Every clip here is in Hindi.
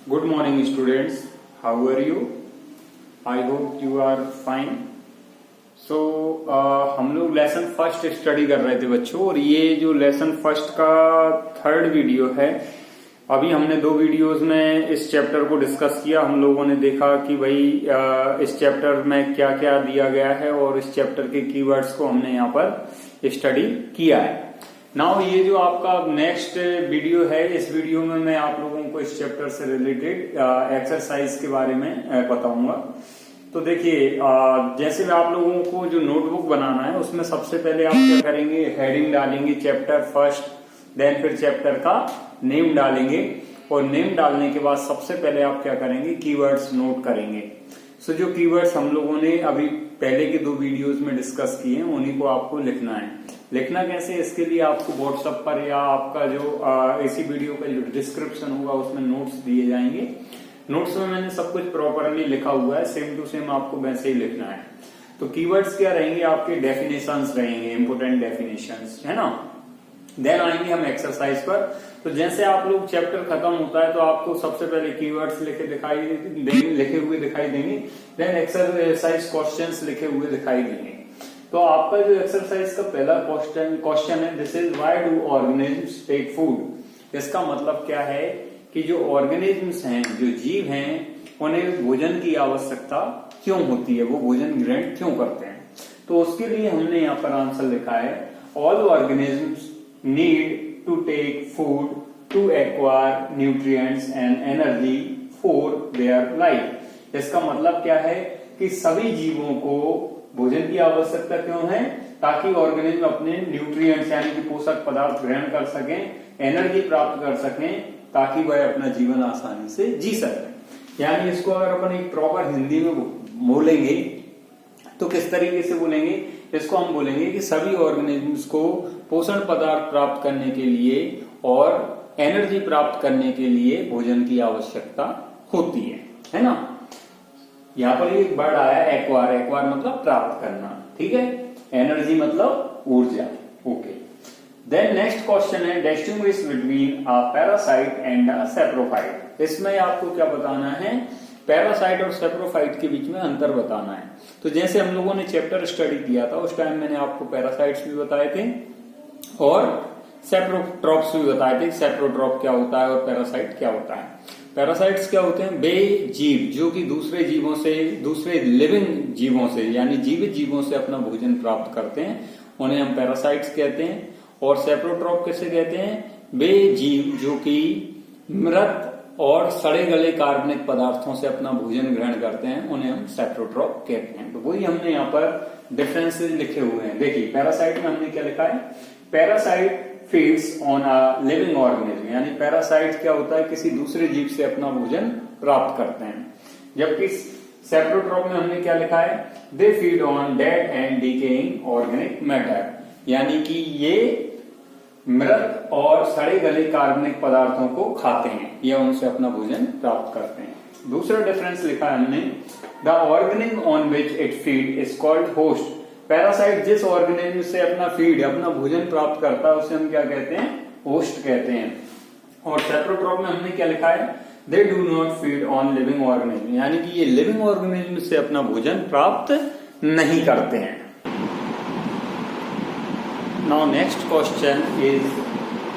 Good morning students, how are you? I hope you are fine. So हम लोग लेसन फर्स्ट स्टडी कर रहे थे बच्चों, और ये जो लेसन फर्स्ट का थर्ड वीडियो है, अभी हमने दो वीडियोस में इस चैप्टर को डिस्कस किया। हम लोगों ने देखा कि भाई इस चैप्टर में क्या क्या दिया गया है और इस चैप्टर के कीवर्ड्स को हमने यहाँ पर स्टडी किया है। नाउ ये जो आपका नेक्स्ट वीडियो है, इस वीडियो में मैं आप लोगों को इस चैप्टर से रिलेटेड एक्सरसाइज के बारे में बताऊंगा। तो देखिए, जैसे मैं आप लोगों को जो नोटबुक बनाना है उसमें सबसे पहले आप क्या करेंगे, हेडिंग डालेंगे चैप्टर फर्स्ट, देन फिर चैप्टर का नेम डालेंगे, और नेम डालने के बाद सबसे पहले आप क्या करेंगे, कीवर्ड्स नोट करेंगे। सो जो कीवर्ड्स हम लोगों ने अभी पहले के दो वीडियोस में डिस्कस किए हैं उन्हीं को आपको लिखना है। लिखना कैसे, इसके लिए आपको व्हाट्सएप पर या आपका जो इसी वीडियो का जो डिस्क्रिप्शन होगा उसमें नोट्स दिए जाएंगे। नोट्स में मैंने सब कुछ प्रॉपरली लिखा हुआ है, सेम टू सेम आपको वैसे ही लिखना है। तो कीवर्ड्स क्या रहेंगे, आपके डेफिनेशंस रहेंगे, इंपोर्टेंट डेफिनेशंस, है ना। देन आएंगे हम एक्सरसाइज पर। तो जैसे आप लोग चैप्टर खत्म होता है तो आपको सबसे पहले कीवर्ड्स लिखे हुए दिखाई देंगे, देन एक्सरसाइज क्वेश्चंस लिखे हुए दिखाई देंगे। तो आपका जो एक्सरसाइज का पहला क्वेश्चन है, this is why do organisms take food. इसका मतलब क्या है कि जो ऑर्गेनिजम्स हैं, जो जीव हैं, उन्हें भोजन की आवश्यकता क्यों होती है, वो भोजन ग्रहण क्यों करते हैं। तो उसके लिए हमने यहाँ पर आंसर लिखा है, all organisms need to take food to acquire nutrients and energy for their life. इसका मतलब क्या है कि सभी जीवों को भोजन की आवश्यकता क्यों है, ताकि ऑर्गेनिज्म अपने न्यूट्रिएंट्स यानी कि पोषक पदार्थ ग्रहण कर सकें, एनर्जी प्राप्त कर सकें, ताकि वह अपना जीवन आसानी से जी सके। यानी इसको अगर अपन एक प्रॉपर हिंदी में बोलेंगे तो किस तरीके से बोलेंगे, इसको हम बोलेंगे कि सभी ऑर्गेनिजम्स को पोषण पदार्थ प्राप्त करने के लिए और एनर्जी प्राप्त करने के लिए भोजन की आवश्यकता होती है ना। यहाँ पर एक वर्ड आया एक्वायर, एक्वायर मतलब प्राप्त करना, ठीक है, एनर्जी मतलब ऊर्जा, ओके। देन नेक्स्ट क्वेश्चन है, distinguish between a parasite and a saprophyte. इसमें आपको क्या बताना है, पैरासाइट और सैप्रोफाइट के बीच में अंतर बताना है। तो जैसे हम लोगों ने चैप्टर स्टडी किया था उस टाइम मैंने आपको पैरासाइट्स भी बताए थे और सैप्रोट्रॉप्स भी बताए थे। सैप्रोट्रॉप क्या होता है और पैरासाइट क्या होता है। पैरासाइट्स क्या होते हैं, वे जीव जो कि दूसरे जीवों से, दूसरे लिविंग जीवों से यानी जीवित जीवों से अपना भोजन प्राप्त करते हैं, उन्हें हम पैरासाइट्स कहते हैं। और सैप्रोट्रॉप कैसे कहते हैं, वे जीव जो कि मृत और सड़े गले कार्बनिक पदार्थों से अपना भोजन ग्रहण करते हैं, उन्हें हम सैप्रोट्रॉप कहते हैं। तो वही हमने यहाँ पर डिफरेंसेस लिखे हुए हैं। देखिए पैरासाइट में हमने क्या लिखा है, parasite feeds on a living organism, यानी पैरासाइट क्या होता है, किसी दूसरे जीव से अपना भोजन प्राप्त करते हैं। जबकि सैप्रोट्रॉप में हमने क्या लिखा है, they feed on dead and decaying organic matter, यानी कि ये मृत और सड़े गले कार्बनिक पदार्थों को खाते हैं या उनसे अपना भोजन प्राप्त करते हैं। दूसरा डिफरेंस लिखा है हमने, the organism on which it feed is called host. Parasite जिस ऑर्गेनिज्म से अपना फीड, अपना भोजन प्राप्त करता है उसे हम क्या कहते हैं, होस्ट कहते हैं। और सैप्रोट्रॉप में हमने क्या लिखा है, they do not feed on living organism, यानी कि ये लिविंग ऑर्गेनिज्म से अपना भोजन प्राप्त नहीं करते हैं। Now next question is,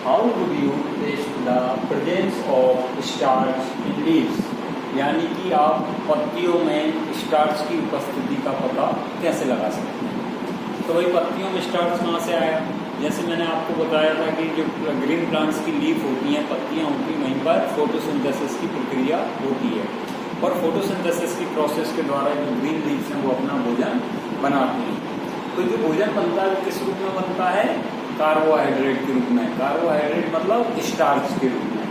how would you test the presence of starch in leaves? यानी कि आप पत्तियों में स्टार्च की उपस्थिति का पता कैसे लगा सकते हैं। तो वही पत्तियों में स्टार्च कहाँ से आया, जैसे मैंने आपको बताया था कि जो ग्रीन प्लांट्स की लीफ होती हैं, पत्तियां होती हैं, वहीं पर फोटोसिंथेसिस की प्रक्रिया होती है और फोटोसिंथेसिस की प्रोसेस के द्वारा जो ग्रीन लीव्स हैं वो अपना भोजन बनाती हैं। तो जो भोजन बनता है वो किस रूप में बनता है, कार्बोहाइड्रेट के रूप में। कार्बोहाइड्रेट मतलब स्टार्च के रूप में।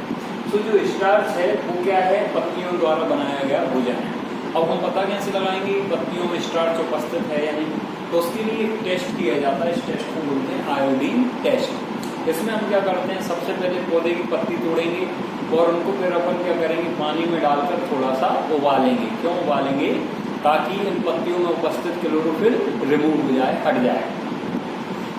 तो जो स्टार्च है वो क्या है, पत्तियों द्वारा बनाया गया भोजन है। अब हम पता कैसे लगाएंगे पत्तियों में स्टार्च उपस्थित है या नहीं, तो उसके लिए एक टेस्ट किया जाता है। इस टेस्ट को बोलते हैं आयोडीन टेस्ट। इसमें हम क्या करते हैं, सबसे पहले पौधे की पत्ती तोड़ेंगे और उनको फिर अपन क्या करेंगे, पानी में डालकर थोड़ा सा उबालेंगे। क्यों उबालेंगे, ताकि इन पत्तियों में उपस्थित क्लोरोफिल रिमूव हो जाए, हट जाए।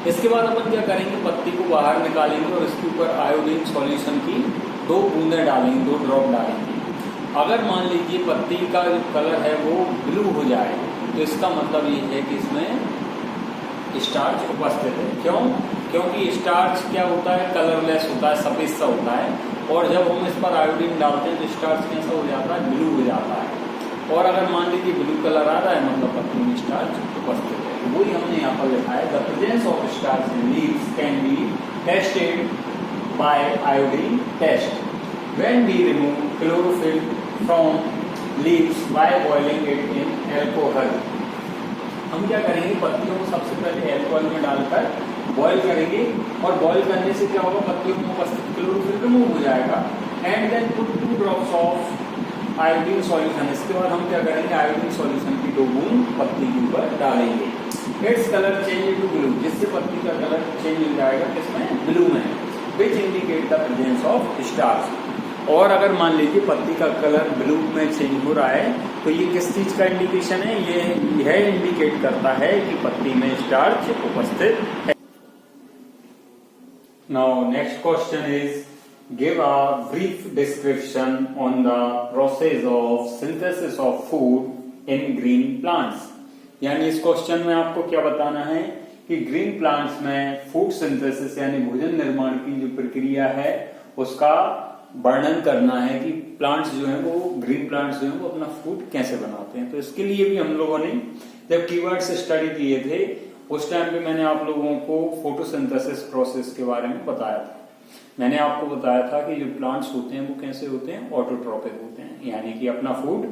इसके बाद अपन क्या करेंगे, पत्ती को बाहर निकालेंगे और इसके ऊपर आयोडीन सॉल्यूशन की 2 बूंदें डालेंगे, 2 ड्रॉप डालेंगे। अगर मान लीजिए पत्ती का जो कलर है वो ब्लू हो जाए तो इसका मतलब ये है कि इसमें स्टार्च उपस्थित है। क्यों? क्योंकि स्टार्च क्या होता है, कलरलेस होता है, सफेद सा होता है, और जब हम इस पर आयोडीन डालते हैं तो स्टार्च कैसा हो जाता है, ब्लू हो जाता है। और अगर मान लीजिए ब्लू कलर आ रहा है मतलब पत्ती में स्टार्च उपस्थित है। वही हमने यहाँ पर लिखा है, the presence of starch in leaves can be tested by iodine test when we remove chlorophyll from leaves by boiling it in alcohol. हम क्या करेंगे, पत्तियों को सबसे पहले एल्कोहल में डालकर बॉईल करेंगे, और बॉईल करने से क्या होगा, पत्तियों में उपस्थित क्लोरोफिल रिमूव हो जाएगा। And then put 2 drops of iodine solution. इसके बाद हम क्या करेंगे, आयोडीन सॉल्यूशन की 2 बूंद पत्ती के ऊपर डालेंगे। Its colour change to blue, जिससे पत्ती का कलर चेंज हो जाएगा किसमें, ब्लू में, which indicate the presence of starch. और अगर मान लीजिए पत्ती का कलर ब्लू में चेंज हो रहा है तो ये किस चीज का इंडिकेशन है, ये यह इंडिकेट करता है कि पत्ती में स्टार्च उपस्थित है। Now next question is, give a brief description on the process of synthesis of food in green plants. यानी इस क्वेश्चन में आपको क्या बताना है कि ग्रीन प्लांट्स में फूड सिंथेसिस यानी भोजन निर्माण की जो प्रक्रिया है उसका वर्णन करना है कि प्लांट्स जो हैं वो, ग्रीन प्लांट्स जो हैं वो अपना फूड कैसे बनाते हैं। तो इसके लिए भी हम लोगों ने जब कीवर्ड्स स्टडी किए थे उस टाइम पे मैंने आप लोगों को फोटोसिंथेसिस प्रोसेस के बारे में बताया था। मैंने आपको बताया था कि जो प्लांट्स होते हैं वो कैसे होते हैं, ऑटोट्रोपिक होते हैं, यानी कि अपना फूड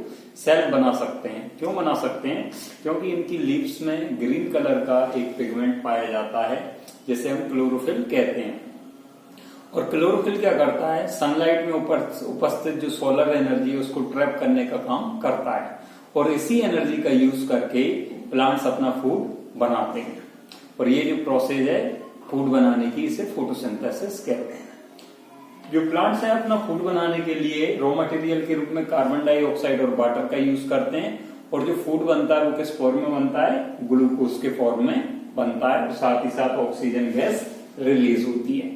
सेल्फ बना सकते हैं। क्यों बना सकते हैं? क्योंकि इनकी लीव्स में ग्रीन कलर का एक पिगमेंट पाया जाता है जिसे हम क्लोरोफिल कहते हैं। और क्लोरोफिल क्या करता है, सनलाइट में उपस्थित जो सोलर एनर्जी है उसको ट्रैप करने का काम करता है, और इसी एनर्जी का यूज करके प्लांट्स अपना फूड बनाते हैं। और ये जो प्रोसेस है फूड बनाने की, इसे फोटोसिंथेसिस कहते हैं। जो प्लांट्स हैं अपना फूड बनाने के लिए रॉ मटेरियल के रूप में कार्बन डाइऑक्साइड और वाटर का यूज करते हैं, और जो फूड बनता है वो किस फॉर्म में बनता है, ग्लूकोज के फॉर्म में बनता है, और साथ ही साथ ऑक्सीजन गैस रिलीज होती है।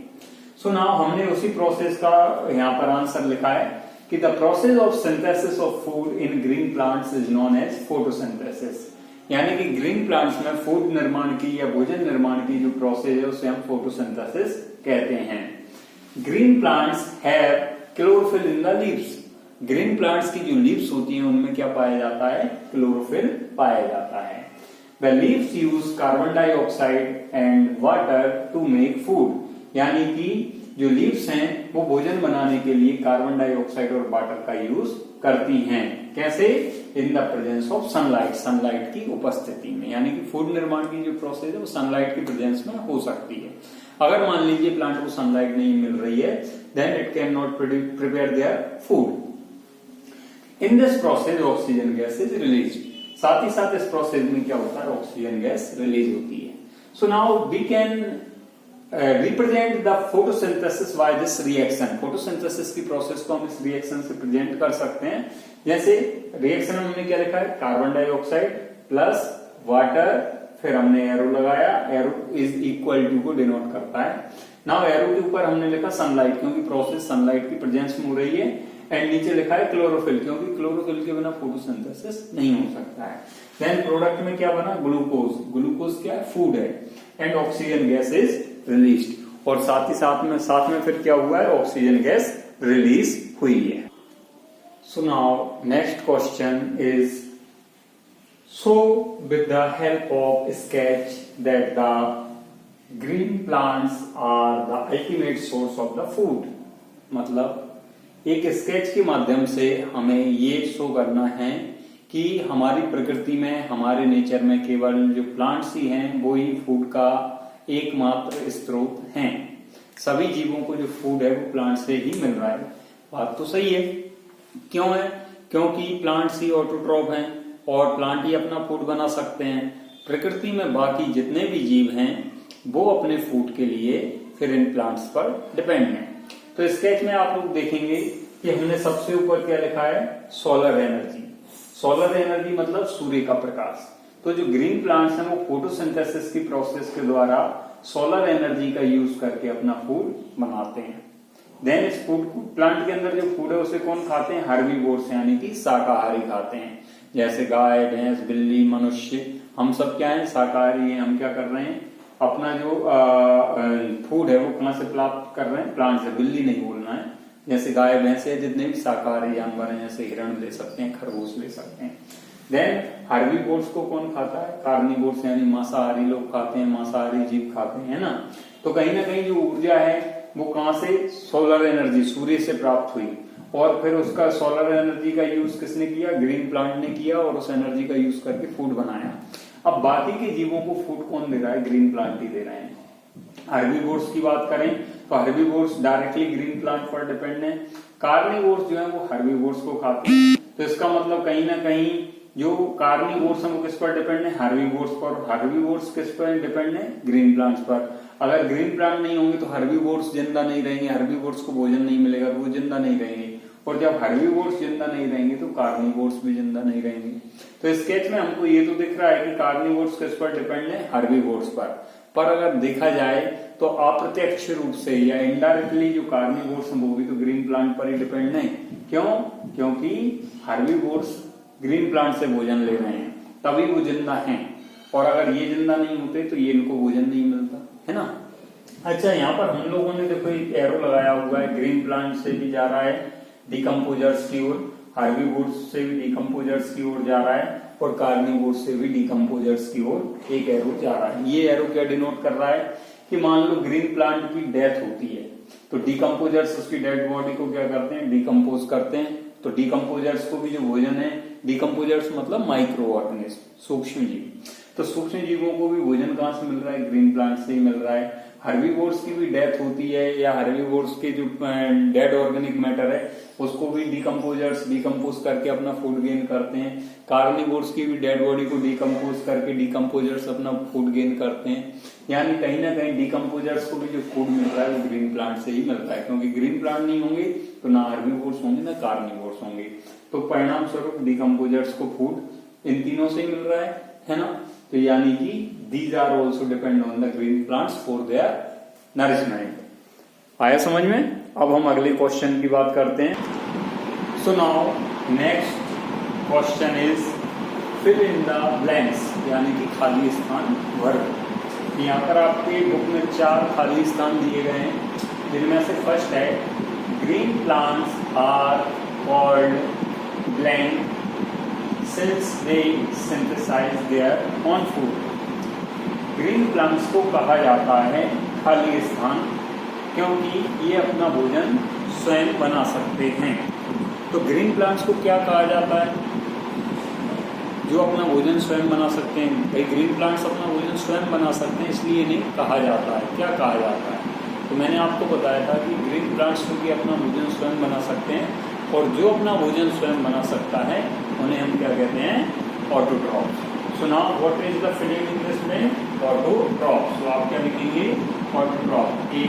सो नाउ हमने उसी प्रोसेस का यहाँ पर आंसर लिखा है कि the process of synthesis of food in green plants is known as photosynthesis. यानी कि ग्रीन प्लांट्स में फूड निर्माण की या भोजन निर्माण की जो प्रोसेस है उसे हम फोटोसिंथेसिस कहते हैं। Green plants have chlorophyll in the leaves. Green plants की जो लीव्स होती हैं उनमें क्या पाया जाता है, क्लोरोफिल पाया जाता है। The leaves use carbon dioxide and water to make food. यानी कि जो लीव्स हैं वो भोजन बनाने के लिए कार्बन डाइऑक्साइड और वाटर का यूज करती हैं। कैसे? In the presence of sunlight, sunlight की उपस्थिति में। यानी कि फूड निर्माण की जो प्रोसेस है वो सनलाइट की प्रेजेंस में हो सकती है। अगर मान लीजिए प्लांट को सनलाइट नहीं मिल रही है then it can not prepare their food. In this process oxygen gas is release. साथ ही साथ इस प्रोसेस में क्या होता है, ऑक्सीजन गैस रिलीज होती है। So now we can represent the photosynthesis by this reaction. Photosynthesis की प्रोसेस को हम इस रिएक्शन से प्रेजेंट कर सकते हैं। जैसे रिएक्शन में हमने क्या लिखा है, कार्बन डाइऑक्साइड प्लस वाटर, फिर हमने एरो लगाया, एरो इज इक्वल टू को डिनोट करता है। नाउ एरो के ऊपर हमने लिखा सनलाइट, क्योंकि प्रोसेस सनलाइट की प्रेजेंस में हो रही है, एंड नीचे लिखा है क्लोरोफिल, क्योंकि क्लोरोफिल के बिना फोटोसिंथेसिस नहीं हो सकता है। देन प्रोडक्ट में क्या बना, ग्लूकोज। ग्लूकोज क्या है, फूड है, and oxygen gas is released. और साथ ही साथ में फिर क्या हुआ है, ऑक्सीजन गैस रिलीज हुई है। So now next question is, so with the help of sketch that the green plants are the ultimate source of the food। मतलब एक स्केच के माध्यम से हमें ये शो करना है कि हमारी प्रकृति में, हमारे नेचर में केवल जो प्लांट्स ही हैं वो ही फूड का एकमात्र स्रोत हैं। सभी जीवों को जो फूड है वो प्लांट से ही मिल रहा है। बात तो सही है। क्यों है? क्योंकि प्लांट्स ही ऑटोट्रॉप हैं और प्लांट ही अपना फूड बना सकते हैं। प्रकृति में बाकी जितने भी जीव हैं वो अपने फूड के लिए फिर इन प्लांट्स पर डिपेंड हैं। तो स्केच में आप लोग देखेंगे कि हमने सबसे ऊपर क्या लिखा है, सोलर एनर्जी। सोलर एनर्जी मतलब सूर्य का प्रकाश। तो जो ग्रीन प्लांट्स हैं वो फोटोसिंथेसिस की प्रोसेस के द्वारा सोलर एनर्जी का यूज करके अपना फूड बनाते हैं। देन इस फूड को, प्लांट के अंदर जो फूड है उसे कौन खाते हैं? हर्बीवोर्स यानी कि शाकाहारी खाते हैं। जैसे गाय, भैंस, बिल्ली, मनुष्य, हम सब क्या है? शाकाहारी हैं। हम क्या कर रहे हैं? अपना जो फूड है वो कहाँ से प्राप्त कर रहे हैं? प्लांट से। बिल्ली नहीं बोलना है। जैसे गाय, भैंस है, जितने भी शाकाहारी जानवर हैं, जैसे हिरण ले सकते हैं, खरगोश ले सकते हैं। देन हर्बीवोर्स को कौन खाता है? कार्निवोर्स यानी मांसाहारी लोग खाते हैं, मांसाहारी जीव खाते हैं, है ना। तो कहीं ना कहीं जो ऊर्जा है वो कहां से? सोलर एनर्जी, सूर्य से प्राप्त हुई, और फिर उसका सोलर एनर्जी का यूज किसने किया? ग्रीन प्लांट ने किया, और उस एनर्जी का यूज करके फूड बनाया। अब बाकी के जीवों को फूड कौन दे रहा है? ग्रीन प्लांट ही दे रहे हैं। हर्बीवोर्स की बात करें तो हर्बीवोर्स डायरेक्टली ग्रीन प्लांट पर डिपेंड है। कार्निवोर्स जो है वो हर्बीवोर्स को खाते हैं। तो इसका मतलब कहीं ना कहीं जो कार्निवोर्स है वो किस पर डिपेंड है? हर्बीवोर्स पर। हर्बीवोर्स किस पर डिपेंड है? ग्रीन प्लांट्स पर। अगर ग्रीन प्लांट नहीं होंगे तो हर्बीवोर्स जिंदा नहीं रहेंगे, हर्बीवोर्स को भोजन नहीं मिलेगा तो वो जिंदा नहीं रहेंगे, और जब हर्बीवोर्स जिंदा नहीं रहेंगे तो कार्निवोर्स भी जिंदा नहीं रहेंगे। तो स्केच में हमको ये तो दिख रहा है कि कार्निवोर्स किस पर डिपेंड है? हर्बीवोर्स पर अगर देखा जाए तो अप्रत्यक्ष रूप से या इनडायरेक्टली जो कार्निवोर्स हैं वो भी तो ग्रीन प्लांट पर ही डिपेंड है। क्यों? क्योंकि हर्बीवोर्स ग्रीन प्लांट से भोजन ले रहे हैं, तभी वो जिंदा हैं, और अगर ये जिंदा नहीं होते तो ये इनको भोजन नहीं मिलता, है ना। अच्छा, यहाँ पर हम लोगों ने देखो एक एरो लगाया हुआ है, ग्रीन प्लांट से भी जा रहा है डिकम्पोजर्स की ओर, हर्बीवोर्स से भी डिकम्पोजर्स की ओर जा रहा है, और कार्निवोर्स से भी डिकम्पोजर्स की ओर एक एरो जा रहा है। ये एरो क्या डिनोट कर रहा है कि मान लो ग्रीन प्लांट की डेथ होती है तो डिकम्पोजर्स उसकी डेड बॉडी को क्या करते हैं? डिकम्पोज करते हैं। तो डिकम्पोजर्स को भी जो भोजन है, डिकम्पोजर्स मतलब माइक्रो ऑर्गेनिज्म, सूक्ष्म जीव, तो सूक्ष्म जीवों को भी भोजन कहां से मिल रहा है? ग्रीन प्लांट से ही मिल रहा है। हर्बीवोर्स की भी डेथ होती है, या हर्बीवोर्स के जो डेड ऑर्गेनिक मैटर है उसको भी डिकम्पोजर्स डिकम्पोज करके अपना फूड गेन करते हैं। कार्निवोर्स की भी डेड बॉडी को डिकम्पोज करके डिकम्पोजर्स अपना फूड गेन करते हैं। यानी कहीं ना कहीं डिकम्पोजर्स को भी जो फूड मिल रहा है वो ग्रीन प्लांट से ही मिल रहा है, क्योंकि ग्रीन प्लांट नहीं होंगे तो ना हर्बीवोर्स होंगे ना कार्निवोर्स होंगे। तो परिणाम स्वरूप डिकम्पोजर्स को फूड इन तीनों से ही मिल रहा है ना। तो यानी कि these are also depend on the green plants for their nourishment. आया समझ में? अब हम अगले क्वेश्चन की बात करते हैं। So now next question is fill in the blanks, यानी कि खाली स्थान भर। यहाँ पर आपके बुक में 4 खाली स्थान दिए गए हैं, जिनमें से फर्स्ट है green plants are called blank since they synthesize their own food। ग्रीन प्लांट्स को कहा जाता है खाली स्थान, क्योंकि ये अपना भोजन स्वयं बना सकते हैं। तो ग्रीन प्लांट्स को क्या कहा जाता है? जो अपना भोजन स्वयं बना सकते हैं। भाई ग्रीन प्लांट्स अपना भोजन स्वयं बना सकते हैं, इसलिए इन्हें कहा जाता है। क्या कहा जाता है? तो मैंने आपको बताया था कि ग्रीन प्लांट्स क्योंकि अपना भोजन स्वयं बना सकते हैं, और जो अपना भोजन स्वयं बना सकता है उन्हें हम क्या कहते हैं? Autotrophs. So now what is the filling in this में? ऑटोट्रॉफ्स। तो आप क्या लिखेंगे? Autotroph, A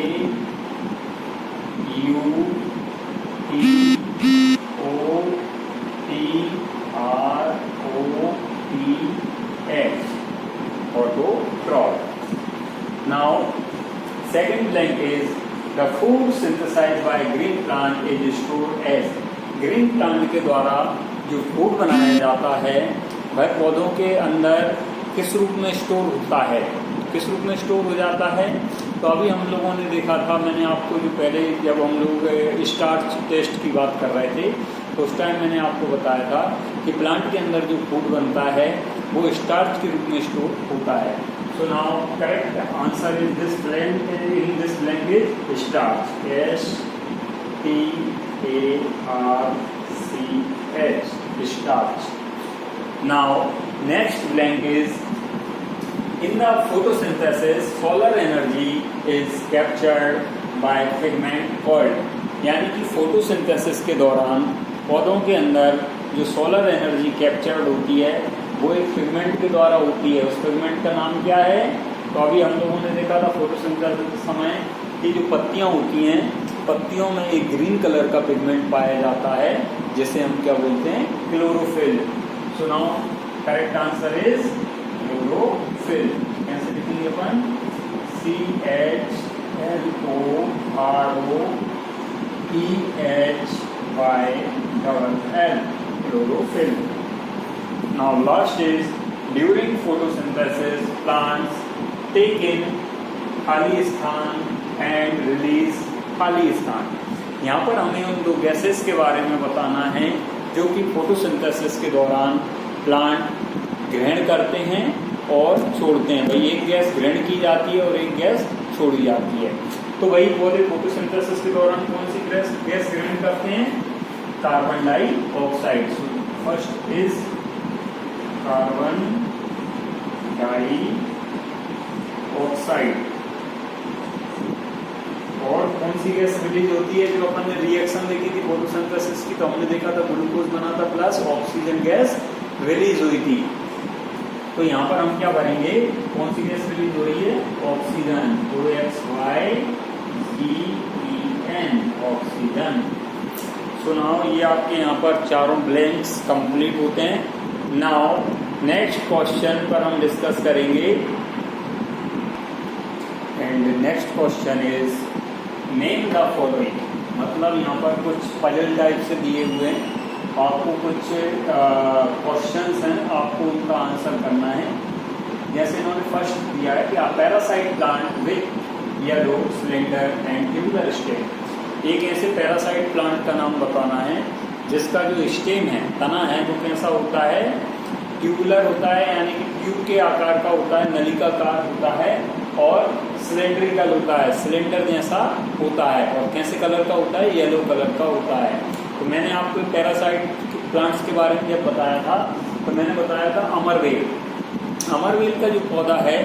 U T O T R O P H, autotroph। Now second blank is the food synthesized by green plant is stored as। Green plant के द्वारा जो फूड बनाया जाता है वह पौधों के अंदर किस रूप में स्टोर होता है? किस रूप में स्टोर हो जाता है? तो अभी हम लोगों ने देखा था, मैंने आपको जो पहले जब हम लोग स्टार्च टेस्ट की बात कर रहे थे तो उस टाइम मैंने आपको बताया था कि प्लांट के अंदर जो फूड बनता है वो स्टार्च के रूप में स्टोर होता है। So now correct answer is this blank, in this blank is starch, STARCH, starch। Now next blank is in the photosynthesis solar energy is captured by pigment called। यानी कि फोटोसिंथेसिस के दौरान पौधों के अंदर जो सोलर एनर्जी कैप्चर्ड होती है वो एक पिगमेंट के द्वारा होती है। उस पिगमेंट का नाम क्या है? तो अभी हम लोगों ने देखा था फोटोसिंथेसिस के समय कि जो पत्तियां होती हैं, पत्तियों में एक ग्रीन कलर का पिगमेंट पाया जाता है जिसे हम क्या बोलते हैं? Chlorophyll. So now correct answer is chlorophyll. कैसे लिखेंगे अपन? CHLOROPHYL। CHYLL, chlorophyll. Now last is during photosynthesis plants take in खाली स्थान and release खाली स्थान. यहाँ पर हमें उन दो गैसेस के बारे में बताना है जो कि फोटोसिंथेसिस के दौरान प्लांट ग्रहण करते हैं और छोड़ते हैं. भाई एक गैस ग्रहण की जाती है और एक गैस छोड़ी जाती है. तो वही पौधे फोटोसिंथेसिस के दौरान कौन सी गैस ग्रहण करते हैं? Carbon dioxide. First is carbon dioxide. और कौन सी गैस रिलीज होती है? जो अपन ने रिएक्शन देखी थी फोटोसिंथेसिस की, तो हमने देखा था ग्लूकोज बना था प्लस ऑक्सीजन गैस रिलीज हुई थी. तो यहाँ पर हम क्या भरेंगे? कौन सी गैस रिलीज हो रही है? ऑक्सीजन. OXYGEN, oxygen. सुनाओ, ये आपके यहाँ पर चारों ब्लैंक्स कंप्लीट होते हैं. नाउ नेक्स्ट क्वेश्चन पर हम डिस्कस करेंगे. And next question is name the following. मतलब यहाँ पर कुछ पजल टाइप से दिए हुए हैं, आपको कुछ क्वेश्चंस हैं, आपको उनका आंसर करना है. जैसे इन्होंने फर्स्ट दिया है कि a parasite plant with yellow cylinder and tubular stem. एक ऐसे पैरासाइट प्लांट का नाम बताना है जिसका जो स्टेम है, तना है, वो कैसा होता है? ट्यूबुलर होता है, यानी कि ट्यूब के आकार का होता है, नलिकाकार होता है, और सिलेंड्रिकल होता है, सिलेंडर जैसा होता है, और कैसे कलर का होता है? येलो कलर का होता है. तो मैंने आपको पैरासाइट प्लांट्स के बारे में जब बताया था तो मैंने बताया था अमरवेल. अमरवेल का जो पौधा है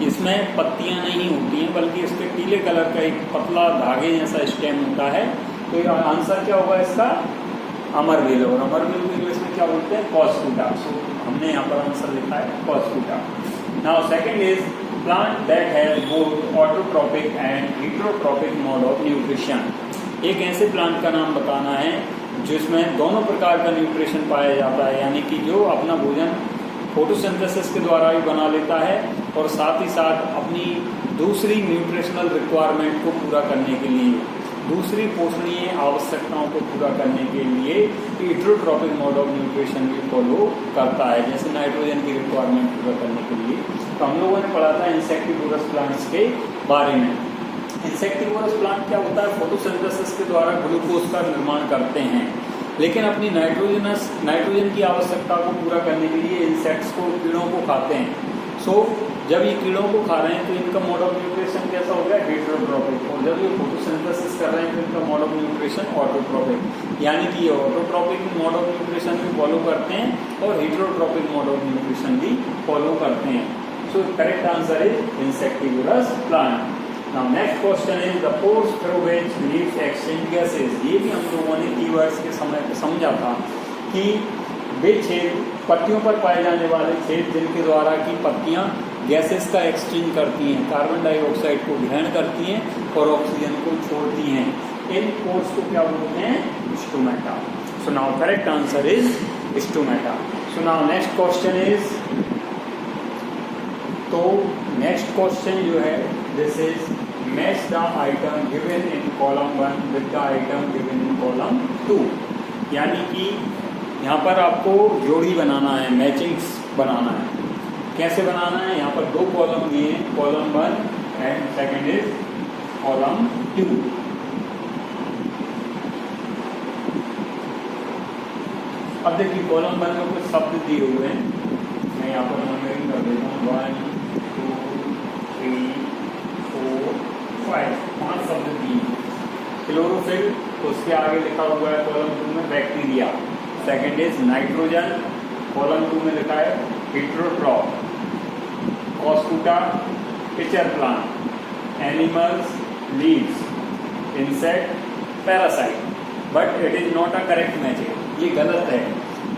इसमें पत्तियां नहीं होती हैं, बल्कि इस पे पीले कलर का एक पतला धागे जैसा स्टेम होता है. तो आंसर क्या होगा इसका? अमरवेल. और अमरवेल को इंग्लिश में क्या बोलते हैं? कॉस्टूटा. सो हमने यहाँ पर आंसर लिखा है cuscuta. Now second is plant that has both autotrophic and heterotrophic mode of nutrition. एक ऐसे प्लांट का नाम बताना है जिसमें दोनों प्रकार का न्यूट्रिशन पाया जाता है, यानी कि जो अपना भोजन फोटोसिंथेसिस के द्वारा भी बना लेता है और साथ ही साथ अपनी दूसरी न्यूट्रिशनल रिक्वायरमेंट को पूरा करने के लिए, दूसरी पोषणीय आवश्यकताओं को पूरा करने के लिए हेटेरोट्रॉपिक मोड ऑफ न्यूट्रिशन भी फॉलो करता है, जैसे नाइट्रोजन की रिक्वायरमेंट पूरा करने के लिए. तो हम लोगों ने पढ़ा था इंसेक्टिवोरस प्लांट्स के बारे में. इंसेक्टिवोरस प्लांट क्या होता है? फोटोसिंथेसिस के द्वारा ग्लूकोज का निर्माण करते हैं, लेकिन अपनी नाइट्रोजन की आवश्यकता को पूरा करने के लिए इंसेक्ट्स को, कीड़ों को खाते हैं. सो जब ये कीड़ों को खा रहे हैं तो इनका मोड ऑफ न्यूट्रिशन कैसा हो गया? हेटेरोट्रॉपिक. और जब ये फोटोसिंथेसिस कर रहे हैं तो इनका मोड ऑफ न्यूट्रिशन ऑटोट्रॉपिक. यानी कि ये ऑटोट्रॉपिक मोड ऑफ न्यूट्रिशन भी फॉलो करते हैं और हेटेरोट्रॉपिक मोड ऑफ न्यूट्रिशन भी फॉलो करते हैं. So correct answer is insectivorous plant. Now next question is the pores through which leaves exchange gases. ये भी हम लोगों ने कीवर्ड्स के समय पे समझा था कि वे छेद, पत्तियों पर पाए जाने वाले छेद जिनके द्वारा की पत्तियां गैसेस का एक्सचेंज करती हैं, कार्बन डाइऑक्साइड को ग्रहण करती हैं और ऑक्सीजन को छोड़ती हैं. इन पोर्स को क्या बोलते हैं? Stomata. So now correct answer is stomata. So now next question is, तो नेक्स्ट क्वेश्चन जो है this is match the item given in column 1 with the item given in column 2. यानी कि यहाँ पर आपको जोड़ी बनाना है, मैचिंग्स बनाना है. कैसे बनाना है? यहाँ पर दो कॉलम दिए हैं, column 1 and second is column 2. अब देखिए कॉलम 1 में कुछ शब्द दिए हुए हैं, मैं यहाँ पर नंबरिंग कर देता हूँ. 1 2 3 4 5 5 शब्द दिए. क्लोरोफिल, उसके आगे लिखा हुआ है कॉलम 2 में bacteria. Second is nitrogen, column 2 में लिखा है heterotroph. Cuscuta, pitcher plant. Animals, leaves. Insect, parasite. But it is not a correct matching. ये गलत है,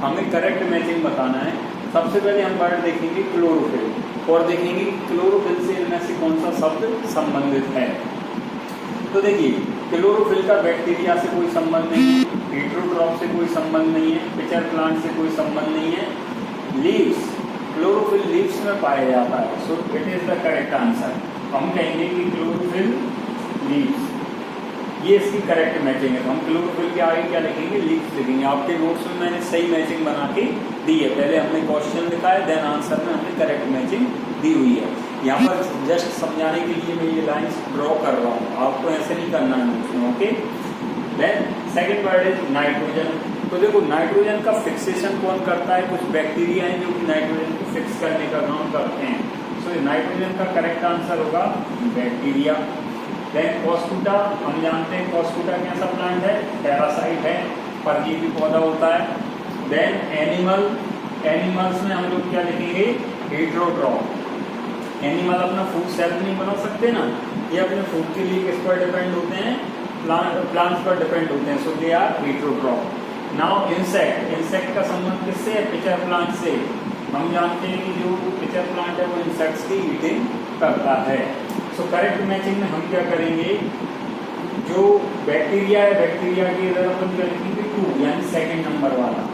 हमें करेक्ट मैचिंग बताना है. सबसे पहले हम वर्ड देखेंगे क्लोरोफिल और देखेंगे क्लोरोफिल से इनमें से कौन सा शब्द संबंधित है. तो देखिए क्लोरोफिल का बैक्टीरिया से कोई संबंध नहीं है, हेटेरोट्रॉप से कोई संबंध नहीं है, पिचर प्लांट से कोई संबंध नहीं है. लीव्स, क्लोरोफिल लीव्स में पाया जाता है. So it is the correct answer. हम कहेंगे कि क्लोरोफिल लीव्स. ये इसकी करेक्ट मैचिंग है। तो हम क्लोरोफिल के आगे क्या लिखेंगे, लीव्स लिखेंगे। आपके नोट्स में मैंने सही मैचिंग बना के दी है, पहले हमने क्वेश्चन लिखा है, देन आंसर में हमने करेक्ट मैचिंग दी हुई है। यहाँ पर जस्ट समझाने के लिए मैं ये लाइंस ड्रॉ कर रहा हूँ, आपको ऐसे नहीं करना है नोट्स में, okay. Then second word is nitrogen. तो देखो नाइट्रोजन का फिक्सेशन कौन करता है, कुछ बैक्टीरिया हैं जो कि नाइट्रोजन को फिक्स करने का काम करते हैं। सो नाइट्रोजन का करेक्ट आंसर होगा बैक्टीरिया। देन कॉस्कुटा, हम जानते हैं कॉस्कुटा कैसा प्लांट है, पैरासाइट है, परजीवी पौधा होता है। देन एनिमल, एनिमल्स में हम लोग क्या लिखेंगे, हेट्रोट्रॉफ। एनिमल अपना फूड सेल्फ नहीं बना सकते ना, ये अपने फूड के लिए किस पर डिपेंड होते हैं, प्लांट्स पर डिपेंड होते हैं, so they are heterotroph. Now insect, insect का संबंध किससे है, पिचर प्लांट से। हम जानते हैं कि जो पिचर प्लांट है वो इंसेक्ट्स की ईटिंग करता है। सो करेक्ट मैचिंग में हम क्या करेंगे, जो बैक्टीरिया है, बैक्टीरिया की इधर अपन क्या लिखेंगे 2, यानी सेकंड नंबर वाला।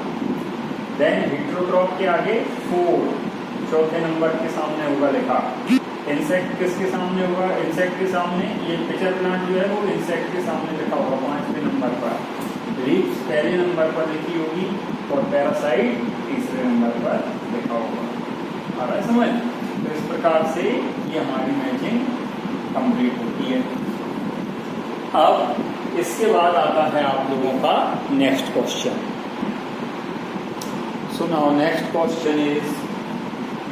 देन हेट्रोट्रॉफ के आगे 4, चौथे नंबर के सामने होगा लिखा। इंसेक्ट किसके सामने होगा, इंसेक्ट के सामने, ये पिचर प्लांट जो है वो इंसेक्ट के सामने लिखा होगा 5वें नंबर पर। लीव्स पहले नंबर पर लिखी होगी और पैरासाइट तीसरे नंबर पर लिखा होगा। आ रहा है समझ। तो इस प्रकार से ये हमारी मैचिंग कंप्लीट होती है। अब इसके बाद आता है आप लोगों का next question. So now next question is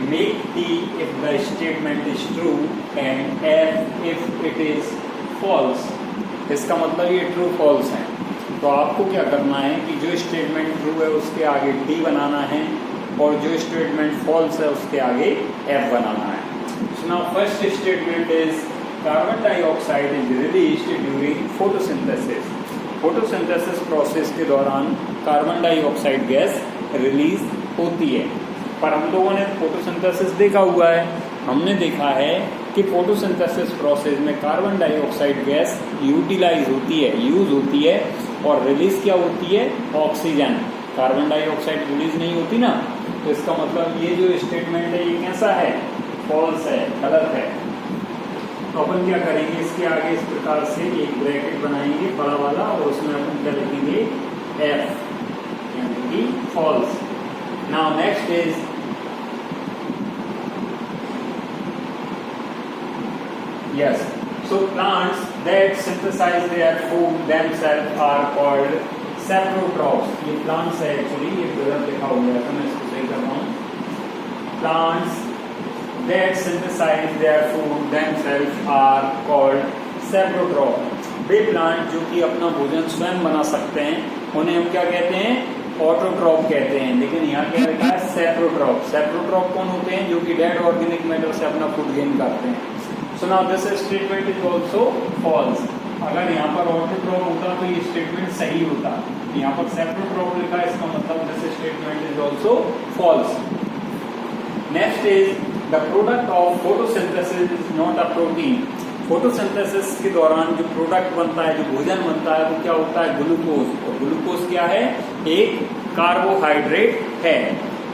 make T if the statement is true and F if it is false. इसका मतलब ये ट्रू फॉल्स है। तो आपको क्या करना है कि जो स्टेटमेंट ट्रू है उसके आगे टी बनाना है और जो स्टेटमेंट फॉल्स है उसके आगे एफ बनाना है। So now first statement is carbon dioxide is released during photosynthesis. Photosynthesis process के दौरान कार्बन डाइऑक्साइड गैस रिलीज होती है। पर हम लोगों ने फोटोसिंथेसिस देखा हुआ है, हमने देखा है कि फोटोसिंथेसिस प्रोसेस में कार्बन डाइऑक्साइड गैस यूटिलाइज होती है, यूज होती है, और रिलीज क्या होती है, ऑक्सीजन। कार्बन डाइऑक्साइड रिलीज नहीं होती ना, तो इसका मतलब ये जो स्टेटमेंट है ये कैसा है, फॉल्स है, गलत है। तो अपन क्या करेंगे, इसके आगे इस प्रकार से एक ब्रैकेट बनाएंगे बड़ा वाला और उसमें अपन क्या लिखेंगे, एफ, यानी कि false. Now next is yes, so plants that synthesize their food themselves are called saprotrophs. ये plants है एक्चुअली, ये गलत लिखा हुआ है तो मैं इसको सही कर रहा हूँ। Plants that synthesize their food themselves are called saprotrophs. Way plant जो कि अपना भोजन स्वयं बना सकते हैं उन्हें हम क्या कहते हैं, ऑटोट्रॉफ कहते हैं। लेकिन यहाँ क्या लिखा है, सेप्रोट्रॉफ। सेप्रोट्रॉफ कौन होते हैं, जो कि डेड ऑर्गेनिक मैटर से अपना फूड गेन करते हैं। So now this statement is also false. अगर यहाँ पर ऑटोट्रॉफ होता तो ये स्टेटमेंट सही होता, यहाँ पर सेप्रोट्रॉफ लिखा है, इसका मतलब this statement is also false. Next is the product of photosynthesis is not a protein. Photosynthesis के दौरान जो प्रोडक्ट बनता है, जो भोजन बनता है, वो क्या होता है, ग्लूकोज। और ग्लूकोज क्या है, एक कार्बोहाइड्रेट है।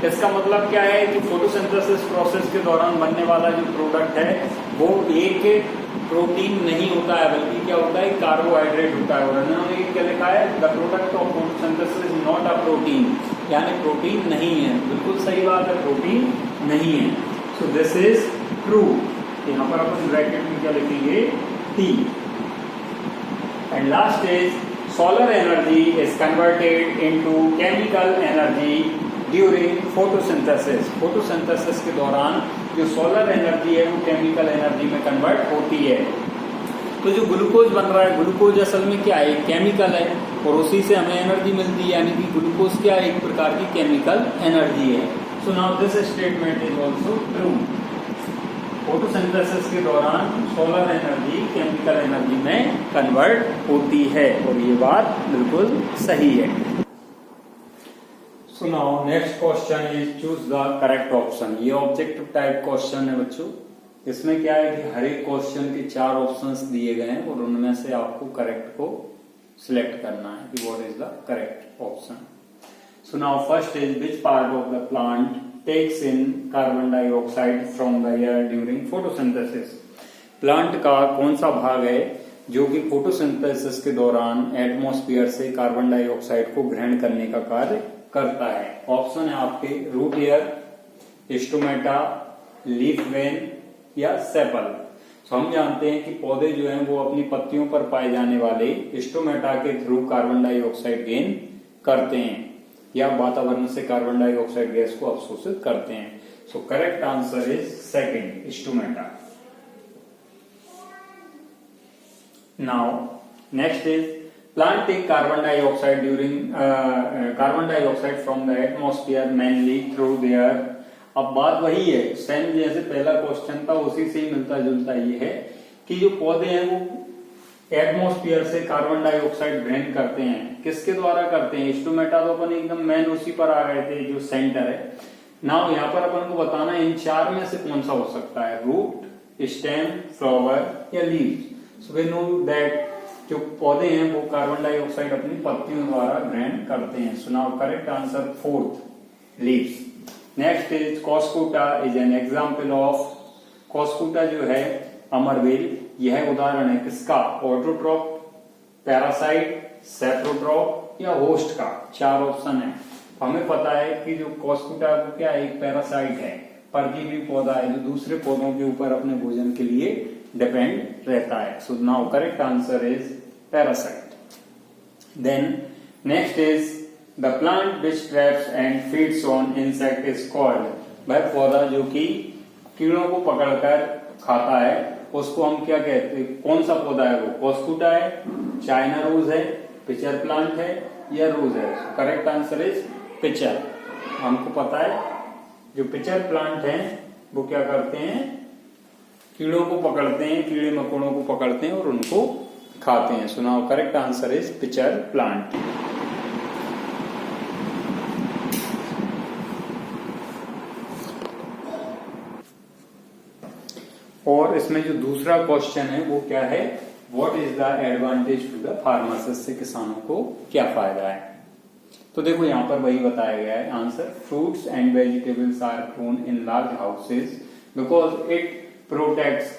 इसका मतलब क्या है कि फोटोसिंथेसिस प्रोसेस के दौरान बनने वाला जो प्रोडक्ट है वो एक प्रोटीन नहीं होता है, बल्कि क्या होता है, कार्बोहाइड्रेट होता है। और उन्होंने क्या लिखा है, the product of photosynthesis is not a protein, यानी प्रोटीन नहीं है। बिल्कुल सही बात है, प्रोटीन नहीं है। So this is true. यहाँ पर अपन ब्रैकेट में क्या लिखेंगे, T. And last is solar energy is converted into chemical energy during photosynthesis. Photosynthesis के दौरान जो सोलर एनर्जी है वो केमिकल एनर्जी में कन्वर्ट होती है। तो जो ग्लूकोज बन रहा है, ग्लूकोज असल में क्या है, केमिकल है, और उसी से हमें एनर्जी मिलती है, यानी कि ग्लूकोज क्या है, एक प्रकार की केमिकल एनर्जी है। So now this statement is also true. Photosynthesis के दौरान सोलर एनर्जी केमिकल एनर्जी में कन्वर्ट होती है, और ये बात बिल्कुल सही है। So now next question is choose the correct option. ये ऑब्जेक्टिव टाइप क्वेश्चन है बच्चों। इसमें क्या है कि हर एक क्वेश्चन के 4 ऑप्शंस दिए गए हैं और उनमें से आपको करेक्ट को सिलेक्ट करना है कि what is the correct option. So now first is which part of the plant takes in carbon dioxide from the air during photosynthesis. Plant का कौन सा भाग है जो कि फोटोसिंथेसिस के दौरान एटमॉस्फेयर से कार्बन डाइऑक्साइड को ग्रहण करने का कार्य करता है। ऑप्शन है आपके root hair, stomata, leaf vein या सेपल। तो हम जानते हैं कि पौधे जो हैं वो अपनी पत्तियों पर पाए जाने वाले स्टोमेटा के थ्रू कार्बन डाइऑक्साइड गेन करते हैं या वातावरण से कार्बन डाइऑक्साइड गैस को अवशोषित करते हैं। So correct answer is second, stomata. Now next is plant take carbon dioxide carbon dioxide from the atmosphere mainly through their. अब बात वही है, सेम जैसे पहला क्वेश्चन था उसी से ही मिलता जुलता ये है कि जो पौधे हैं वो एटमॉस्फेयर से कार्बन डाइऑक्साइड ग्रहण करते हैं। किसके द्वारा करते हैं? स्टोमेटा तो अपन एकदम मेन उसी पर आ गए थे जो सेंटर है। नाउ यहाँ पर अपन को बताना है इन चार में से कौन सा हो सकता है, रूट, स्टेम, फ्लावर या leaves. So we know that जो पौधे हैं वो कार्बन डाइऑक्साइड अपनी पत्तियों द्वारा ग्रहण करते हैं। So now correct answer fourth, leaves. Next is cuscuta is an example of, cuscuta जो है अमरवेल, यह उदाहरण है किसका? ऑटोट्रॉप, पैरासाइट, सेप्रोट्रॉप या होस्ट का। चार ऑप्शन है। हमें पता है कि जो कॉस्कुटा वो क्या है, एक पैरासाइट है, परजीवी पौधा है जो दूसरे पौधों के ऊपर अपने भोजन के लिए डिपेंड रहता है। So now correct answer is parasite. Then next is the plant which traps and feeds on insect is called. वह पौधा जो कि कीड़ों को पकड़कर खाता है उसको हम क्या कहते हैं? कौन सा पौधा है वो? कॉस्कुटा है, चाइना रोज है, पिचर प्लांट है या रोज है? Correct answer is pitcher. हमको पता है जो पिचर प्लांट है वो क्या करते हैं? कीड़ों को पकड़ते हैं, कीड़े मकोड़ों को पकड़ते हैं और उनको खाते हैं। So now correct answer is pitcher plant. और इसमें जो दूसरा क्वेश्चन है वो क्या है? What is the advantage to the farmers, इससे किसानों को क्या फायदा है? तो देखो यहाँ पर वही बताया गया है answer. Fruits and vegetables are grown in large houses because it protects